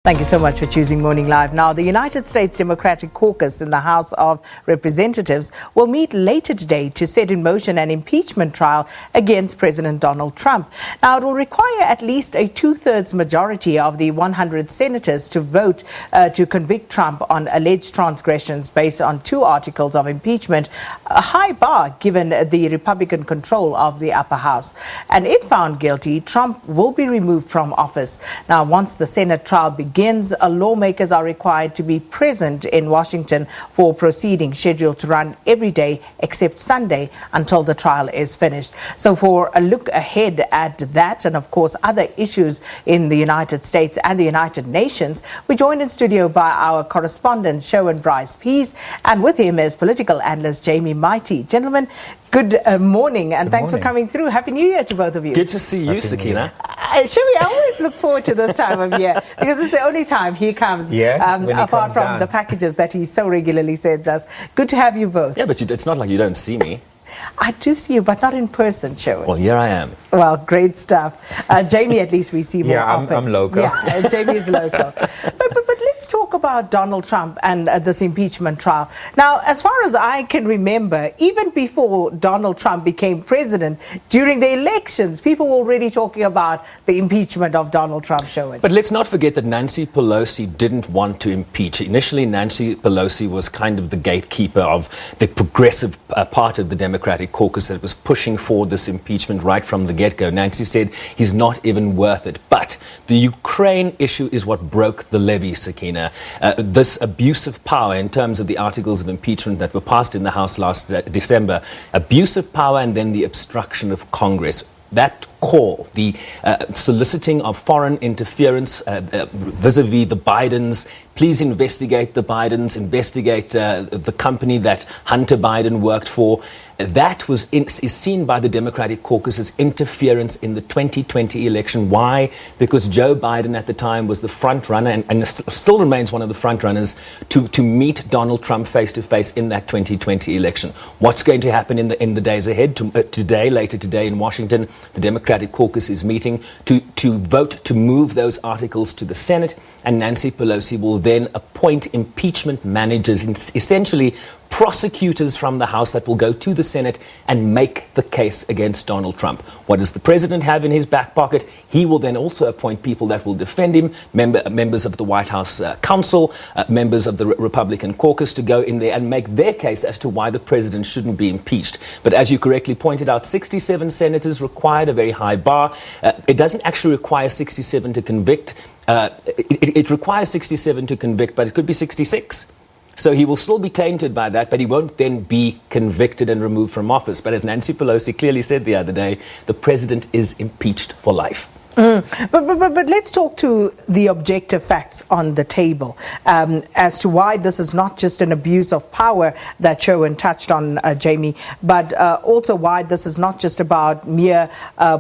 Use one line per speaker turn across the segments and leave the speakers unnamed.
Thank you so much for choosing Morning Live. Now, the United States Democratic Caucus in the House of Representatives will meet later today to set in motion an impeachment trial against President Donald Trump. Now, it will require at least a two-thirds majority of the 100 senators to vote to convict Trump on alleged transgressions based on two articles of impeachment, a high bar given the Republican control of the upper house. And if found guilty, Trump will be removed from office. Now, once the Senate trial begins, lawmakers are required to be present in Washington for proceedings scheduled to run every day except Sunday until the trial is finished. So for a look ahead at that and, of course, other issues in the United States and the United Nations, we're joined in studio by our correspondent, Sherwin Bryce-Pease, and with him is political analyst Jamie Mighti. Gentlemen, good morning, and thanks for coming through. Happy New Year to both of you.
Good to see you, Sakina.
I always look forward to this time of year because it's the only time he comes, apart from the packages that he so regularly sends us. Good to have you both.
Yeah, but it's not like you don't see me.
I do see you, but not in person, Sherwin.
Well, here I am.
Well, great stuff. Jamie, at least we see more often.
I'm local.
Yeah, Jamie is local. But let's talk about Donald Trump and this impeachment trial. Now, as far as I can remember, even before Donald Trump became president, during the elections, people were already talking about the impeachment of Donald Trump, Sherwin.
But let's not forget that Nancy Pelosi didn't want to impeach. Initially, Nancy Pelosi was kind of the gatekeeper of the progressive part of the Democratic Caucus that was pushing for this impeachment right from the get-go. Nancy said he's not even worth it. But the Ukraine issue is what broke the levee, Sakina. This abuse of power in terms of the articles of impeachment that were passed in the House last December, abuse of power and then the obstruction of Congress. That call, the soliciting of foreign interference vis-a-vis the Bidens, please investigate the Bidens, investigate the company that Hunter Biden worked for. That is seen by the Democratic Caucus as interference in the 2020 election. Why? Because Joe Biden at the time was the front runner and still remains one of the front runners to meet Donald Trump face to face in that 2020 election. What's going to happen in the days ahead? Later today in Washington, the Democratic Caucus is meeting to vote to move those articles to the Senate, and Nancy Pelosi will then appoint impeachment managers, essentially prosecutors from the House that will go to the Senate and make the case against Donald Trump. What does the president have in his back pocket? He will then also appoint people that will defend him, members of the White House Council, members of the Republican caucus to go in there and make their case as to why the president shouldn't be impeached. But as you correctly pointed out, 67 senators required, a very high bar. It doesn't actually require 67 to convict. It requires 67 to convict, but it could be 66. So he will still be tainted by that, but he won't then be convicted and removed from office. But as Nancy Pelosi clearly said the other day, the president is impeached for life.
But let's talk to the objective facts on the table as to why this is not just an abuse of power that Sherwin touched on, Jamie, but also why this is not just about mere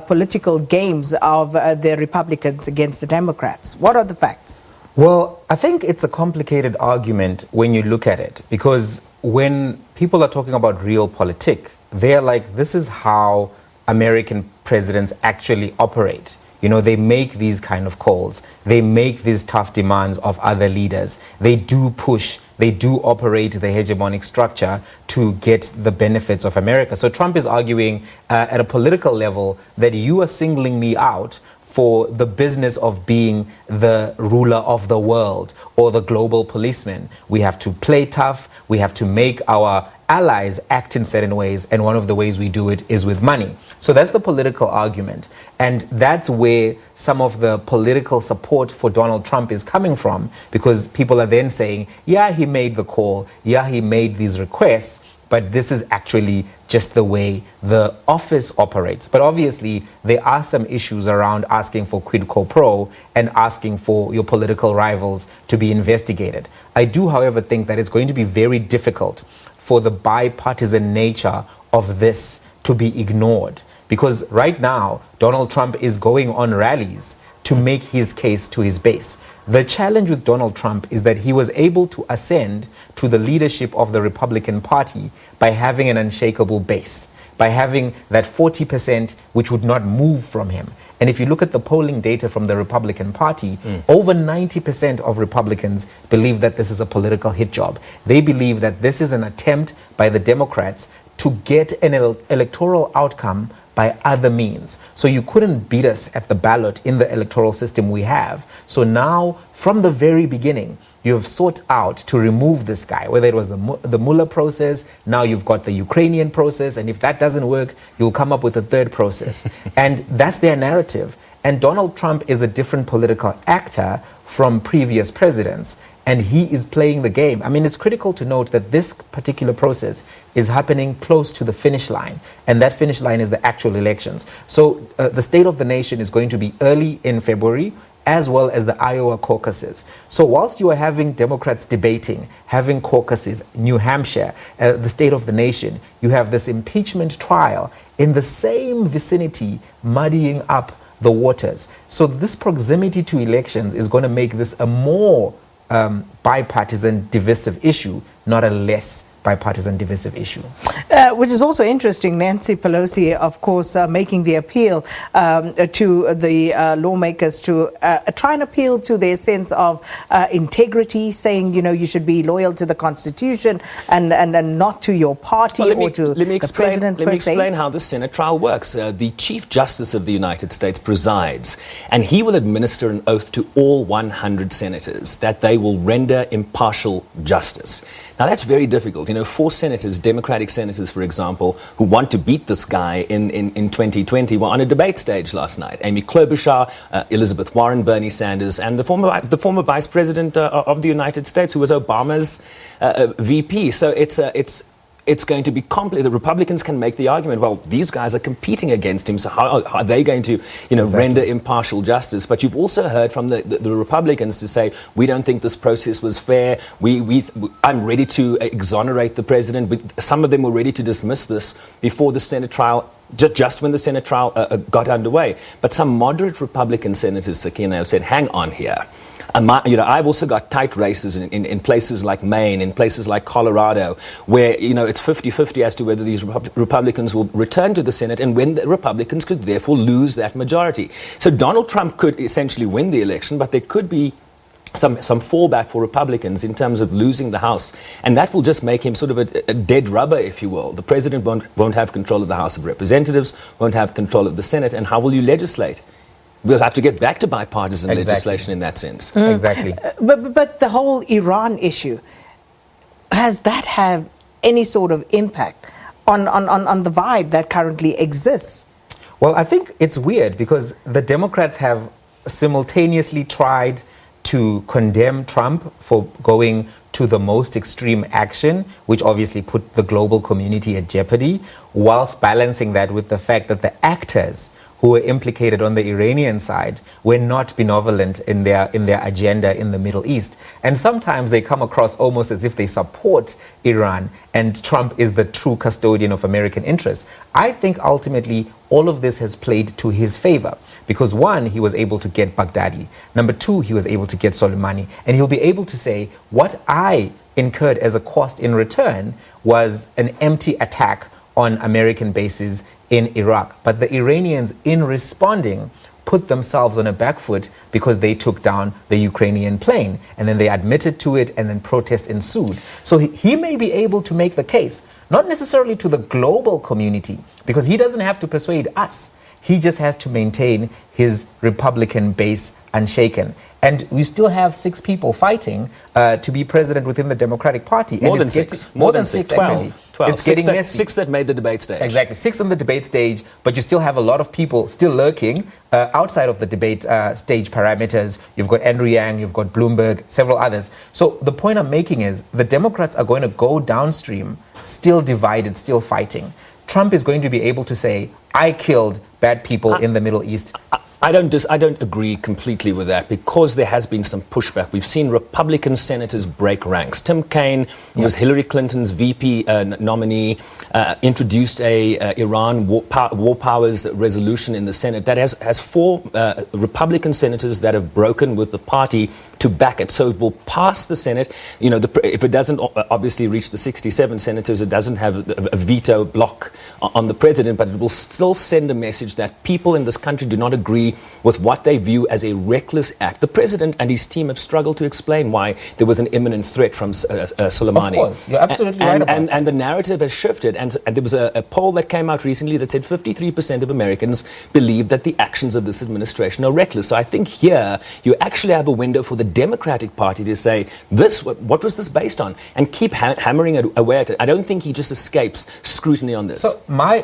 political games of the Republicans against the Democrats. What are the facts?
Well, I think it's a complicated argument when you look at it, because when people are talking about realpolitik, they're like, this is how American presidents actually operate. You know, they make these kind of calls. They make these tough demands of other leaders. They do push. They do operate the hegemonic structure to get the benefits of America. So Trump is arguing at a political level that you are singling me out for the business of being the ruler of the world or the global policeman. We have to play tough. We have to make our allies act in certain ways, and one of the ways we do it is with money. So that's the political argument, and that's where some of the political support for Donald Trump is coming from, because people are then saying, yeah, he made the call, yeah, he made these requests, but this is actually just the way the office operates. But obviously, there are some issues around asking for quid pro quo and asking for your political rivals to be investigated. I do, however, think that it's going to be very difficult for the bipartisan nature of this to be ignored. Because right now, Donald Trump is going on rallies to make his case to his base. The challenge with Donald Trump is that he was able to ascend to the leadership of the Republican Party by having an unshakable base, by having that 40% which would not move from him. And if you look at the polling data from the Republican Party, over 90% of Republicans believe that this is a political hit job. They believe that this is an attempt by the Democrats to get an electoral outcome by other means. So you couldn't beat us at the ballot in the electoral system we have. So now, from the very beginning, you have sought out to remove this guy, whether it was the Mueller process, now you've got the Ukrainian process, and if that doesn't work, you'll come up with a third process. And that's their narrative. And Donald Trump is a different political actor from previous presidents, and he is playing the game. I mean, it's critical to note that this particular process is happening close to the finish line, and that finish line is the actual elections. So the State of the Nation is going to be early in February, as well as the Iowa caucuses. So whilst you are having Democrats debating, having caucuses, New Hampshire, the State of the Nation, you have this impeachment trial in the same vicinity, muddying up the waters. So this proximity to elections is going to make this a more bipartisan divisive issue, not a less bipartisan divisive issue.
Which is also interesting. Nancy Pelosi, of course, making the appeal to the lawmakers to try and appeal to their sense of integrity, saying, you know, you should be loyal to the Constitution and not to your party or to the president.
Let me explain how the Senate trial works. The Chief Justice of the United States presides, and he will administer an oath to all 100 senators that they will render impartial justice. Now, that's very difficult. You know, 4 senators, Democratic senators, for example, who want to beat this guy in 2020 were on a debate stage last night. Amy Klobuchar, Elizabeth Warren, Bernie Sanders, and the former vice president of the United States, who was Obama's VP. So it's going to be complicated. The Republicans can make the argument, well, these guys are competing against him, so how are they going to, render impartial justice? But you've also heard from the Republicans to say, we don't think this process was fair. I'm ready to exonerate the president. Some of them were ready to dismiss this before the Senate trial, just when the Senate trial got underway. But some moderate Republican senators, Sakina, have said, hang on here. I've also got tight races in places like Maine, in places like Colorado, where, it's 50-50 as to whether these Republicans will return to the Senate and when the Republicans could therefore lose that majority. So Donald Trump could essentially win the election, but there could be some fallback for Republicans in terms of losing the House. And that will just make him sort of a dead rubber, if you will. The president won't have control of the House of Representatives, won't have control of the Senate, and how will you legislate? We'll have to get back to bipartisan legislation in that sense.
Exactly.
But the whole Iran issue, has that have any sort of impact on the vibe that currently exists?
Well, I think it's weird because the Democrats have simultaneously tried to condemn Trump for going to the most extreme action, which obviously put the global community at jeopardy, whilst balancing that with the fact that the actors who were implicated on the Iranian side were not benevolent in their agenda in the Middle East. And sometimes they come across almost as if they support Iran and Trump is the true custodian of American interests. I think ultimately all of this has played to his favor because 1, he was able to get Baghdadi. Number 2, he was able to get Soleimani. And he'll be able to say, what I incurred as a cost in return was an empty attack on American bases in Iraq. But the Iranians, in responding, put themselves on a back foot because they took down the Ukrainian plane. And then they admitted to it and then protest ensued. So he may be able to make the case, not necessarily to the global community, because he doesn't have to persuade us. He just has to maintain his Republican base unshaken. And we still have 6 people fighting to be president within the Democratic Party.
More than 6. More than 6. 12.
It's getting messy.
6 that made the debate stage.
Exactly. 6 on the debate stage, but you still have a lot of people still lurking outside of the debate stage parameters. You've got Andrew Yang, you've got Bloomberg, several others. So the point I'm making is the Democrats are going to go downstream, still divided, still fighting. Trump is going to be able to say, I killed bad people in the Middle East.
I don't agree completely with that because there has been some pushback. We've seen Republican senators break ranks. Tim Kaine, who was Hillary Clinton's VP nominee, introduced a Iran war powers resolution in the Senate that has 4 Republican senators that have broken with the party to back it. So it will pass the Senate. If it doesn't obviously reach the 67 senators, it doesn't have a veto block on the president, but it will still send a message that people in this country do not agree with what they view as a reckless act. The president and his team have struggled to explain why there was an imminent threat from Soleimani.
Of course, you're absolutely right about that.
And the narrative has shifted. And there was a poll that came out recently that said 53% of Americans believe that the actions of this administration are reckless. So I think here you actually have a window for the Democratic Party to say, what was this based on? And keep hammering away at it. I don't think he just escapes scrutiny on this.
So my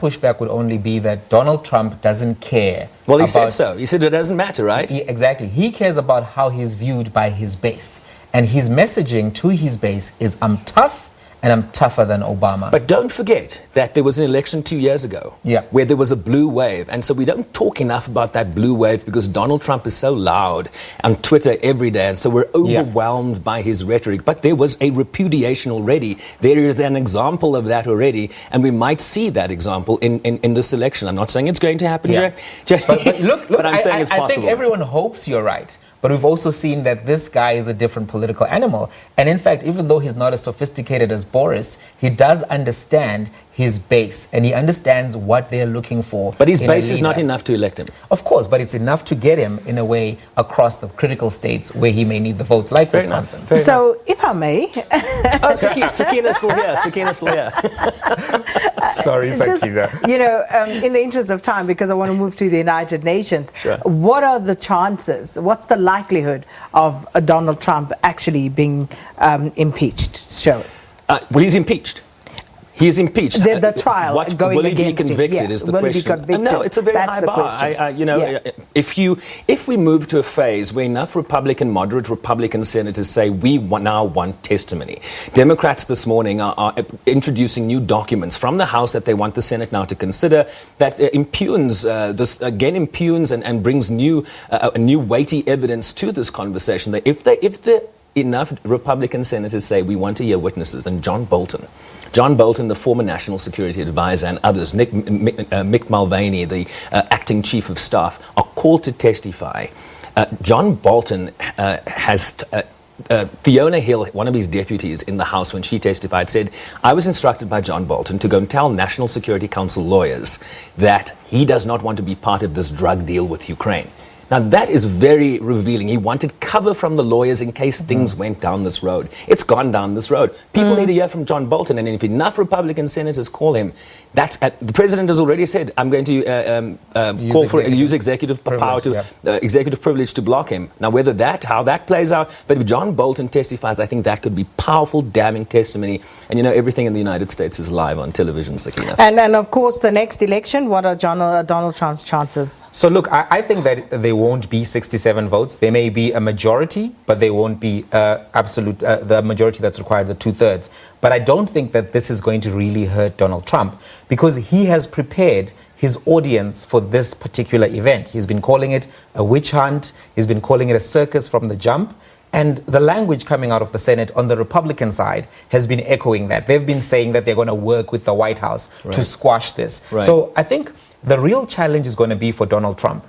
pushback would only be that Donald Trump doesn't care.
Well, he said so. He said it doesn't matter, right?
Exactly. He cares about how he's viewed by his base. And his messaging to his base is, I'm tough and I'm tougher than Obama.
But don't forget that there was an election 2 years ago where there was a blue wave. And so we don't talk enough about that blue wave because Donald Trump is so loud on Twitter every day. And so we're overwhelmed by his rhetoric. But there was a repudiation already. There is an example of that already. And we might see that example in this election. I'm not saying it's going to happen, Jay.
But look,
but I'm saying it's possible.
I think everyone hopes you're right. But we've also seen that this guy is a different political animal. And in fact, even though he's not as sophisticated as Boris, he does understand his base and he understands what they're looking for.
But his base is not enough to elect him.
Of course, but it's enough to get him in a way across the critical states where he may need the votes, like Wisconsin.
So, if I may...
Sakina's still here. Sakina's still here.
Sorry, Sakina.
Just, in the interest of time, because I want to move to the United Nations,
sure.
What are the chances, what's the likelihood of Donald Trump actually being impeached? Sherwin?
Well, he's impeached. He's impeached.
The trial going
will he be
against
convicted
him?
is the
Will
question.
He be convicted?
No, it's a very
That's
high
the
bar.
Question.
If we move to a phase where enough moderate Republican senators say we now want testimony, Democrats this morning are introducing new documents from the House that they want the Senate now to consider that impugns and brings new weighty evidence to this conversation. That if enough Republican senators say we want to hear witnesses, and John Bolton, the former national security advisor, and others, Mick Mulvaney, the acting chief of staff, are called to testify. John Bolton has... Fiona Hill, one of his deputies in the House, when she testified, said, I was instructed by John Bolton to go and tell National Security Council lawyers that he does not want to be part of this drug deal with Ukraine. Now, that is very revealing. He wanted cover from the lawyers in case things went down this road. It's gone down this road. People need to hear from John Bolton, and if enough Republican senators call him, the president has already said, I'm going to use executive power executive privilege to block him. Now, how that plays out, but if John Bolton testifies, I think that could be powerful, damning testimony. And everything in the United States is live on television, Sakina.
And of course, the next election, what are Donald Trump's chances?
So look, I think that there won't be 67 votes. There may be a majority, but they won't be absolute, the majority that's required, the 2/3. But I don't think that this is going to really hurt Donald Trump because he has prepared his audience for this particular event. He's been calling it a witch hunt. He's been calling it a circus from the jump. And the language coming out of the Senate on the Republican side has been echoing that. They've been saying that they're going to work with the White House to squash this.
Right.
So I think the real challenge is going to be for Donald Trump.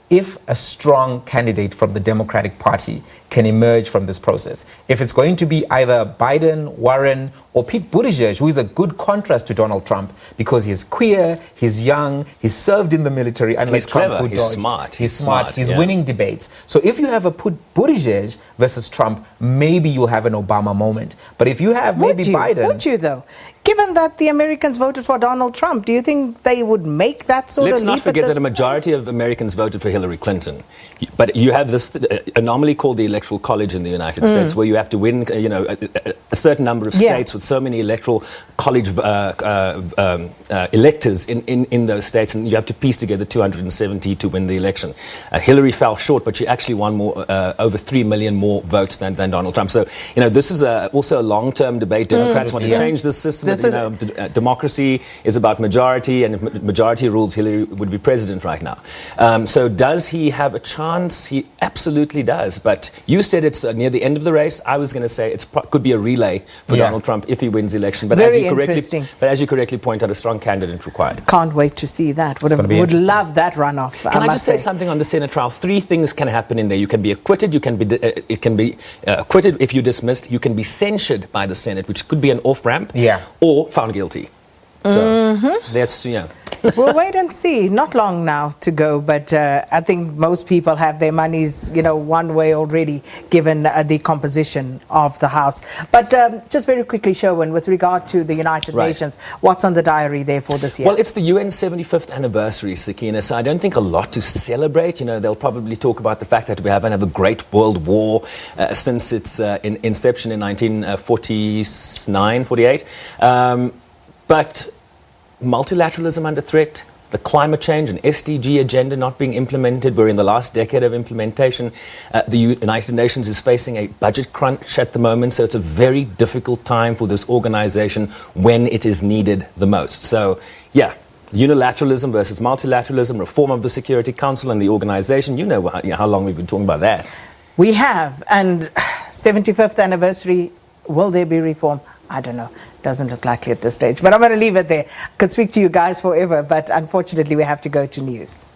If a strong candidate from the Democratic Party can emerge from this process. If it's going to be either Biden, Warren, or Pete Buttigieg, who is a good contrast to Donald Trump because he's queer, he's young, he's served in the military, and
he's clever, he's smart.
He's smart, he's winning debates. So if you have a Buttigieg versus Trump, maybe you'll have an Obama moment. But if you have Biden...
Would you, though? Given that the Americans voted for Donald Trump, do you think they would make that sort of leap?
Let's not forget that a majority of Americans voted for Hillary Clinton. But you have this anomaly called the Electoral College in the United States, where you have to win, a certain number of states with so many Electoral College electors in those states, and you have to piece together 270 to win the election. Hillary fell short, but she actually won over 3 million more votes than Donald Trump. So, this is also a long-term debate. Democrats want to change this system. Democracy is about majority, and if majority rules, Hillary would be president right now. So Does he have a chance? He absolutely does. But you said it's near the end of the race. I was going to say it could be a relay for Donald Trump if he wins the election. But
Very interesting.
As you correctly point out, a strong candidate required.
Can't wait to see that. Would love that runoff.
Can I just say something on the Senate trial? 3 things can happen in there. You can be acquitted. You can be acquitted if you're dismissed. You can be censured by the Senate, which could be an off-ramp. Or found guilty. So that's
We'll wait and see. Not long now to go, but I think most people have their monies, one way already, given the composition of the House. But just very quickly, Sherwin, with regard to the United Nations, what's on the diary there for this year?
Well, it's the UN 75th anniversary, Sakina, so I don't think a lot to celebrate. They'll probably talk about the fact that we haven't had a great world war since its inception in 1949, 48. But multilateralism under threat, the climate change and SDG agenda not being implemented. We're in the last decade of implementation. The United Nations is facing a budget crunch at the moment, so it's a very difficult time for this organization when it is needed the most. So, unilateralism versus multilateralism, reform of the Security Council and the organization. You know how long we've been talking about that.
We have. And 75th anniversary, will there be reform? I don't know. Doesn't look likely at this stage. But I'm going to leave it there. I could speak to you guys forever, but unfortunately we have to go to news.